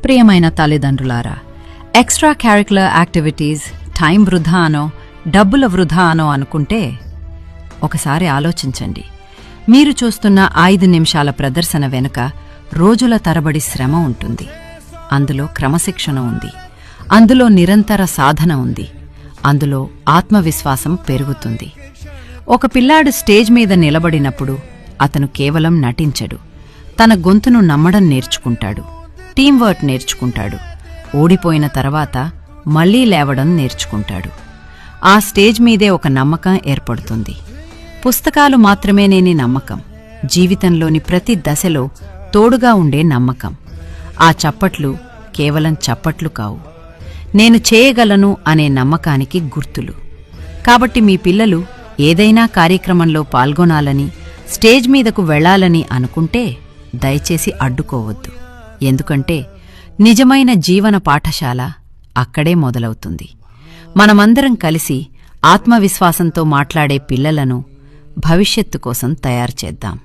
ప్రియమైన తల్లిదండ్రులారా, extra క్యారిక్యులర్ activities time వృధా అనో డబ్బుల వృధా అనో అనుకుంటే ఒకసారి ఆలోచించండి. మీరు చూస్తున్న 5 నిమిషాల ప్రదర్శన వెనుక రోజుల తరబడి శ్రమ ఉంటుంది. అందులో క్రమశిక్షణ ఉంది, అందులో నిరంతర సాధన ఉంది, అందులో ఆత్మవిశ్వాసం పెరుగుతుంది. ఒక పిల్లాడు స్టేజ్ మీద నిలబడినప్పుడు అతను కేవలం నటించడు, తన గొంతును నమ్మడం నేర్చుకుంటాడు, టీంవర్క్ నేర్చుకుంటాడు, ఓడిపోయిన తర్వాత మళ్లీ లేవడం నేర్చుకుంటాడు. ఆ స్టేజ్ మీదే ఒక నమ్మకం ఏర్పడుతుంది. పుస్తకాలు మాత్రమే లేని నమ్మకం, జీవితంలోని ప్రతి దశలో తోడుగా ఉండే నమ్మకం. ఆ చప్పట్లు కేవలం చప్పట్లు కావు, నేను చేయగలను అనే నమ్మకానికి గుర్తులు. కాబట్టి మీ పిల్లలు ఏదైనా కార్యక్రమంలో పాల్గొనాలని, స్టేజ్ మీదకు వెళ్లాలని అనుకుంటే దయచేసి అడ్డుకోవద్దు. ఎందుకంటే నిజమైన జీవన పాఠశాల అక్కడే మొదలవుతుంది. మనమందరం కలిసి ఆత్మవిశ్వాసంతో మాట్లాడే పిల్లలను భవిష్యత్తు కోసం తయారు చేద్దాం.